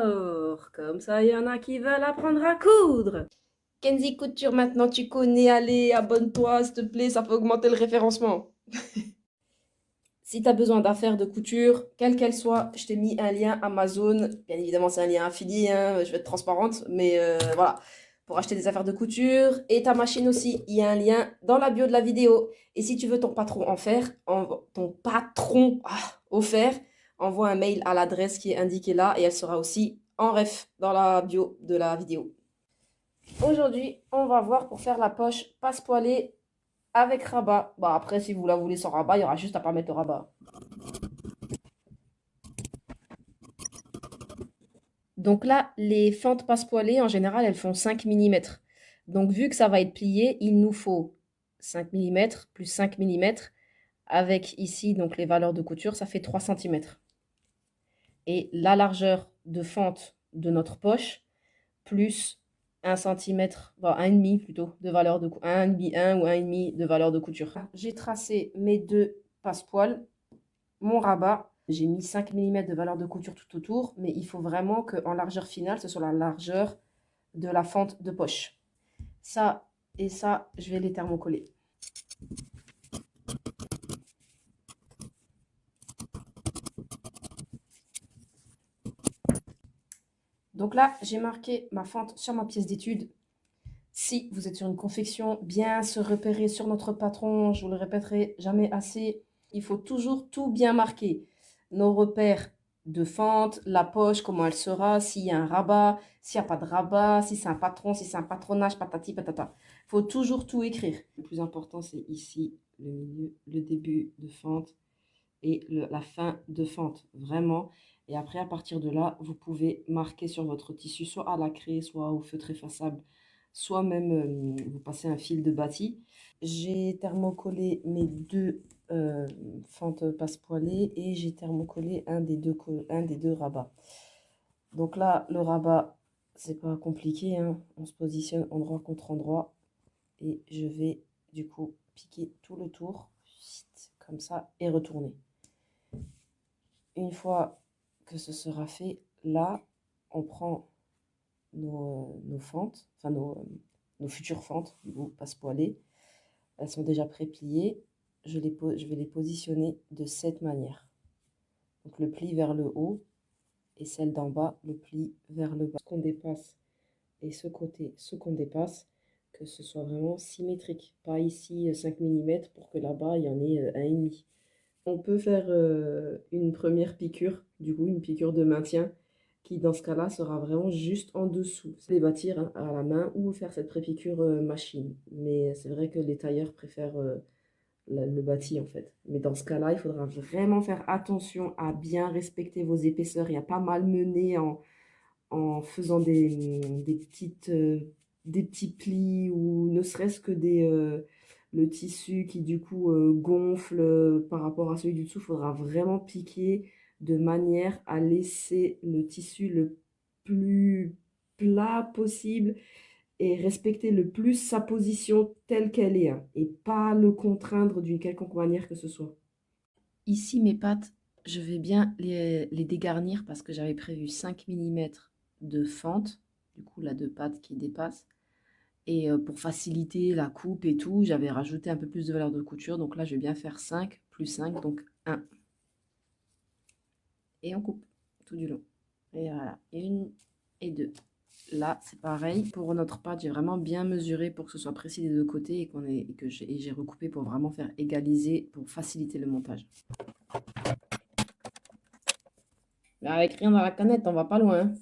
Alors, comme ça, il y en a qui veulent apprendre à coudre. Kenzie Couture, maintenant tu connais, allez, abonne-toi, s'il te plaît, ça fait augmenter le référencement. Si tu as besoin d'affaires de couture, quelle qu'elle soit, je t'ai mis un lien Amazon. Bien évidemment, c'est un lien affilié, hein, je vais être transparente, mais voilà, pour acheter des affaires de couture. Et ta machine aussi, il y a un lien dans la bio de la vidéo. Et si tu veux ton patron offert, envoie un mail à l'adresse qui est indiquée là et elle sera aussi en ref dans la bio de la vidéo. Aujourd'hui, on va voir pour faire la poche passe-poilée avec rabat. Bah après, si vous la voulez sans rabat, il y aura juste à pas mettre le rabat. Donc là, les fentes passepoilées, en général, elles font 5 millimètres. Donc vu que ça va être plié, il nous faut 5 millimètres plus 5 millimètres. Avec ici, donc les valeurs de couture, ça fait 3 centimètres. Et la largeur de fente de notre poche, plus 1 centimètre, bon, 1,5 plutôt, de valeur de couture, 1 ou 1,5 de valeur de couture. J'ai tracé mes deux passepoils, mon rabat. J'ai mis 5 millimètres de valeur de couture tout autour, mais il faut vraiment qu'en largeur finale, ce soit la largeur de la fente de poche. Ça et ça, je vais les thermocoller. Donc là, j'ai marqué ma fente sur ma pièce d'étude. Si vous êtes sur une confection, bien se repérer sur notre patron, je vous le répéterai jamais assez, il faut toujours tout bien marquer. Nos repères de fente, la poche, comment elle sera, s'il y a un rabat, s'il n'y a pas de rabat, si c'est un patron, si c'est un patronage, patati patata. Il faut toujours tout écrire. Le plus important, c'est ici, le milieu, le début de fente et la fin de fente, vraiment. Et après, à partir de là, vous pouvez marquer sur votre tissu, soit à la craie, soit au feutre effaçable, soit même vous passez un fil de bâti. J'ai thermocollé mes deux fentes passepoilées et j'ai thermocollé un des deux rabats. Donc là, le rabat, c'est pas compliqué, hein. On se positionne endroit contre endroit et je vais du coup piquer tout le tour, comme ça, et retourner. Une fois que ce sera fait, là, on prend nos fentes, enfin nos futures fentes, du coup, passe-poilées. Elles sont déjà pré-pliées. Je vais les positionner de cette manière. Donc le pli vers le haut et celle d'en bas, le pli vers le bas. Ce qu'on dépasse et ce côté, ce qu'on dépasse, que ce soit vraiment symétrique. Pas ici 5 millimètres pour que là-bas, il y en ait 1,5. On peut faire une première piqûre, du coup une piqûre de maintien, qui dans ce cas-là sera vraiment juste en dessous. C'est les bâtir hein, à la main ou faire cette pré-piqûre machine. Mais c'est vrai que les tailleurs préfèrent le bâti en fait. Mais dans ce cas-là, il faudra vraiment faire attention à bien respecter vos épaisseurs et à pas malmener en faisant des petits plis ou ne serait-ce que le tissu qui du coup gonfle par rapport à celui du dessous. Il faudra vraiment piquer de manière à laisser le tissu le plus plat possible et respecter le plus sa position telle qu'elle est hein, et pas le contraindre d'une quelconque manière que ce soit. Ici, mes pâtes, je vais bien les dégarnir parce que j'avais prévu 5 millimètres de fente, du coup là, de pâte qui dépasse. Et pour faciliter la coupe et tout, j'avais rajouté un peu plus de valeur de couture. Donc là, je vais bien faire 5 plus 5, donc 1. Et on coupe tout du long. Et voilà, 1 et 2. Là, c'est pareil. Pour notre pâte, j'ai vraiment bien mesuré pour que ce soit précis des deux côtés et j'ai recoupé pour vraiment faire égaliser, pour faciliter le montage. Mais avec rien dans la canette, on va pas loin.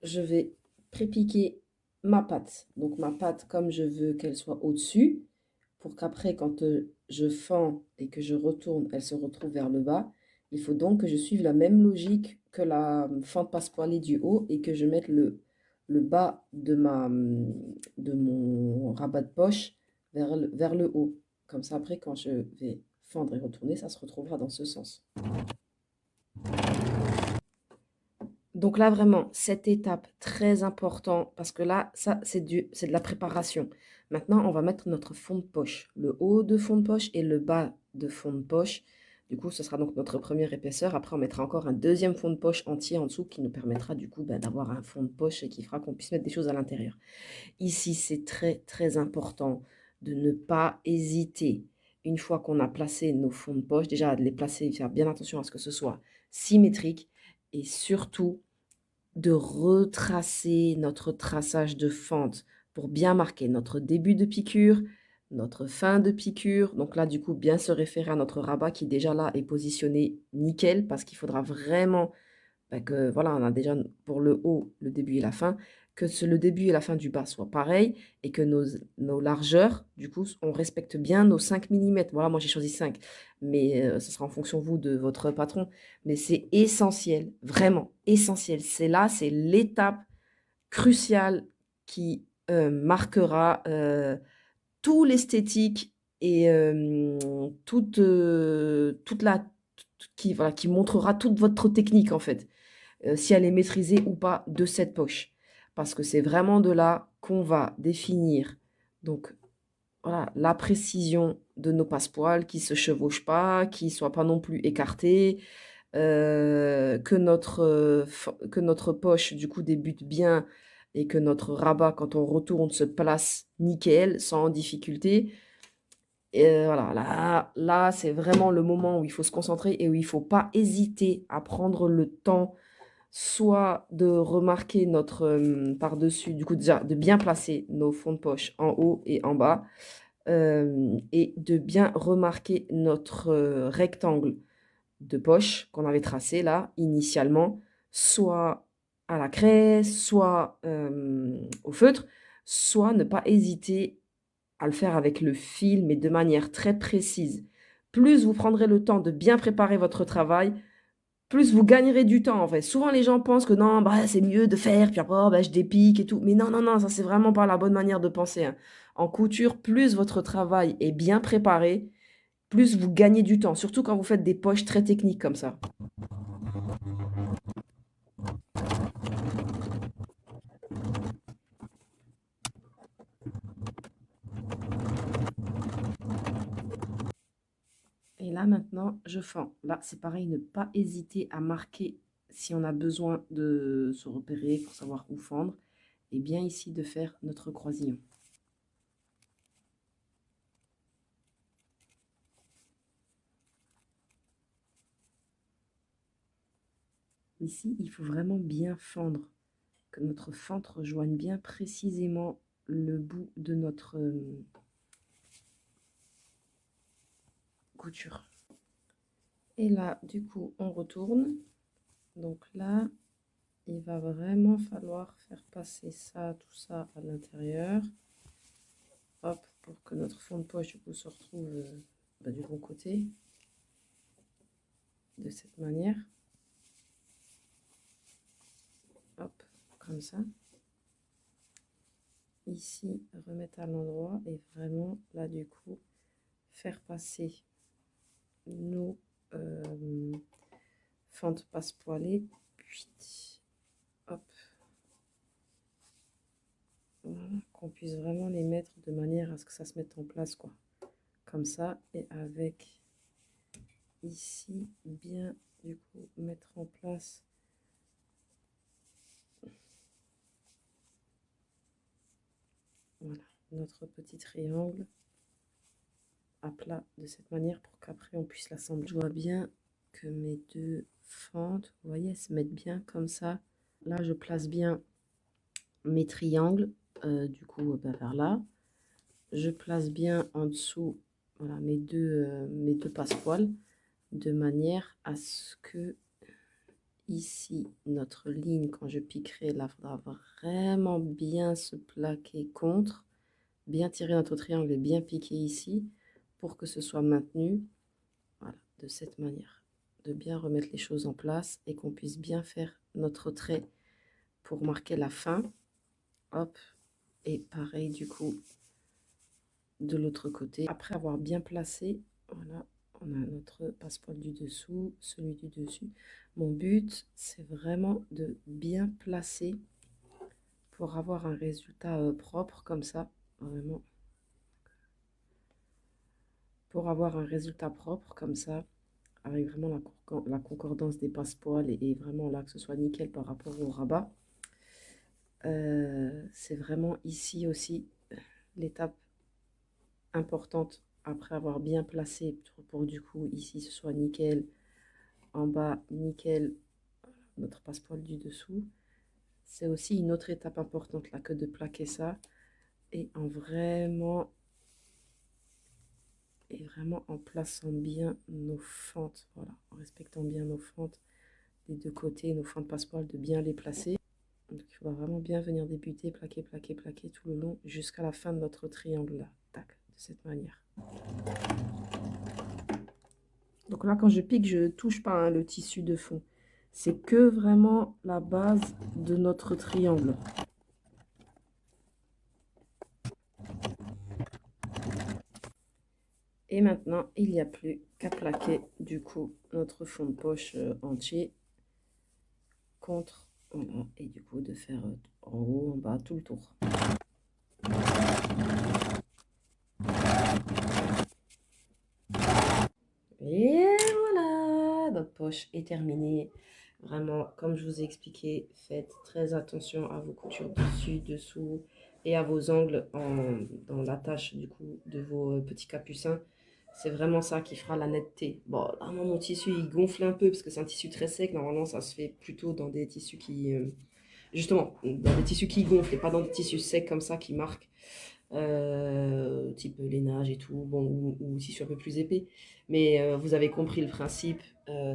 Je vais pré-piquer ma pâte. Donc ma pâte, comme je veux qu'elle soit au-dessus, pour qu'après, quand je fends et que je retourne, elle se retrouve vers le bas. Il faut donc que je suive la même logique que la fente passe-poilée du haut et que je mette le bas de mon rabat de poche vers le haut. Comme ça, après, quand je vais fendre et retourner, ça se retrouvera dans ce sens. Donc là, vraiment, cette étape, très important, parce que là, ça, c'est de la préparation. Maintenant, on va mettre notre fond de poche, le haut de fond de poche et le bas de fond de poche. Du coup, ce sera donc notre première épaisseur. Après, on mettra encore un deuxième fond de poche entier en dessous qui nous permettra du coup d'avoir un fond de poche et qui fera qu'on puisse mettre des choses à l'intérieur. Ici, c'est très, très important de ne pas hésiter, une fois qu'on a placé nos fonds de poche, déjà de les placer, faire bien attention à ce que ce soit symétrique et surtout de retracer notre traçage de fente pour bien marquer notre début de piqûre, notre fin de piqûre. Donc là, du coup, bien se référer à notre rabat qui déjà là est positionné nickel parce qu'il faudra vraiment que voilà, on a déjà pour le haut, le début et la fin, que le début et la fin du bas soient pareils et que nos largeurs, du coup, on respecte bien nos 5 millimètres. Voilà, moi j'ai choisi 5, mais ce sera en fonction, vous, de votre patron. Mais c'est essentiel, vraiment essentiel. C'est là, c'est l'étape cruciale qui marquera tout l'esthétique et toute la, voilà, qui montrera toute votre technique en fait si elle est maîtrisée ou pas de cette poche. Parce que c'est vraiment de là qu'on va définir donc voilà, la précision de nos passepoils qui ne se chevauchent pas, qui ne soient pas non plus écartés, que notre poche du coup débute bien et que notre rabat quand on retourne se place nickel, sans difficulté. Et voilà, là c'est vraiment le moment où il faut se concentrer et où il ne faut pas hésiter à prendre le temps soit de remarquer notre par-dessus, du coup déjà de bien placer nos fonds de poche en haut et en bas, et de bien remarquer notre rectangle de poche qu'on avait tracé là initialement, soit à la craie, soit au feutre, soit ne pas hésiter à le faire avec le fil, mais de manière très précise. Plus vous prendrez le temps de bien préparer votre travail, plus vous gagnerez du temps, en fait. Souvent, les gens pensent que non, bah, c'est mieux de faire, puis après, oh, bah, je dépique et tout. Mais non, non, non, ça, c'est vraiment pas la bonne manière de penser, hein. En couture, plus votre travail est bien préparé, plus vous gagnez du temps, surtout quand vous faites des poches très techniques comme ça. Et là, maintenant, je fends. Là, c'est pareil, ne pas hésiter à marquer si on a besoin de se repérer pour savoir où fendre. Et bien ici, de faire notre croisillon. Ici, il faut vraiment bien fendre, que notre fente rejoigne bien précisément le bout de notre couture. Et là, du coup, on retourne. Donc là, il va vraiment falloir faire passer ça, tout ça à l'intérieur. Hop, pour que notre fond de poche, du coup, se retrouve du bon côté. De cette manière. Hop, comme ça. Ici, remettre à l'endroit et vraiment, là, du coup, faire passer nos fentes passepoilées. Puis, hop. Voilà, qu'on puisse vraiment les mettre de manière à ce que ça se mette en place, quoi. Comme ça, et avec ici, bien, du coup, mettre en place voilà, notre petit triangle à plat de cette manière pour qu'après on puisse l'assembler. Je vois bien que mes deux fentes, vous voyez, elles se mettent bien comme ça. Là, je place bien mes triangles, du coup, vers là. Je place bien en dessous, voilà, mes deux passepoils, de manière à ce que ici, notre ligne, quand je piquerai, là, il faudra vraiment bien se plaquer contre, bien tirer notre triangle et bien piquer ici pour que ce soit maintenu, voilà, de cette manière. De bien remettre les choses en place et qu'on puisse bien faire notre trait pour marquer la fin. Hop, et pareil du coup de l'autre côté. Après avoir bien placé, voilà, on a notre passepoil du dessous, celui du dessus. Mon but, c'est vraiment de bien placer pour avoir un résultat propre comme ça, vraiment. Pour avoir un résultat propre comme ça, avec vraiment la concordance des passepoils et vraiment là que ce soit nickel par rapport au rabat. C'est vraiment ici aussi l'étape importante après avoir bien placé pour du coup ici ce soit nickel, en bas nickel, notre passepoil du dessous. C'est aussi une autre étape importante là que de plaquer ça et vraiment en plaçant bien nos fentes, voilà, en respectant bien nos fentes des deux côtés, nos fentes passepoil, de bien les placer. Donc il va vraiment bien venir débuter, plaquer, plaquer, plaquer tout le long jusqu'à la fin de notre triangle là, tac, de cette manière. Donc là quand je pique, je ne touche pas hein, le tissu de fond. C'est que vraiment la base de notre triangle. Et maintenant, il n'y a plus qu'à plaquer du coup notre fond de poche entier contre, voilà, et du coup de faire en haut, en bas, tout le tour. Et voilà, notre poche est terminée. Vraiment, comme je vous ai expliqué, faites très attention à vos coutures dessus, dessous et à vos angles dans l'attache du coup de vos petits capucins. C'est vraiment ça qui fera la netteté. Bon, là, moi, mon tissu, il gonfle un peu parce que c'est un tissu très sec. Normalement, ça se fait plutôt dans des tissus qui... justement, dans des tissus qui gonflent et pas dans des tissus secs comme ça qui marquent. Type lainage et tout, bon, ou tissu un peu plus épais. Mais vous avez compris le principe.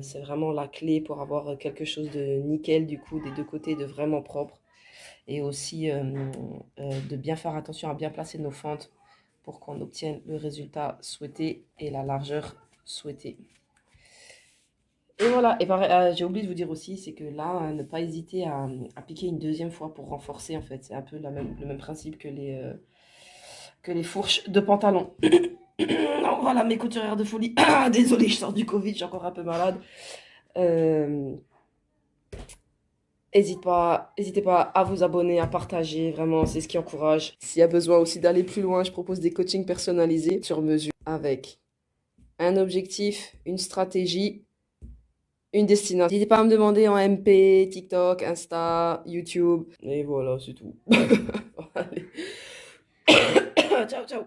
C'est vraiment la clé pour avoir quelque chose de nickel, du coup, des deux côtés, de vraiment propre. Et aussi de bien faire attention à bien placer nos fentes pour qu'on obtienne le résultat souhaité et la largeur souhaitée. Et voilà, et pareil, j'ai oublié de vous dire aussi, c'est que là, ne pas hésiter à piquer une deuxième fois pour renforcer, en fait. C'est un peu le même principe que les fourches de pantalon. Voilà, mes couturières de folie. Désolée, je sors du Covid, je suis encore un peu malade. N'hésitez pas à vous abonner, à partager, vraiment, c'est ce qui encourage. S'il y a besoin aussi d'aller plus loin, je propose des coachings personnalisés sur mesure avec un objectif, une stratégie, une destination. N'hésitez pas à me demander en MP, TikTok, Insta, YouTube. Et voilà, c'est tout. Allez. Ciao, ciao.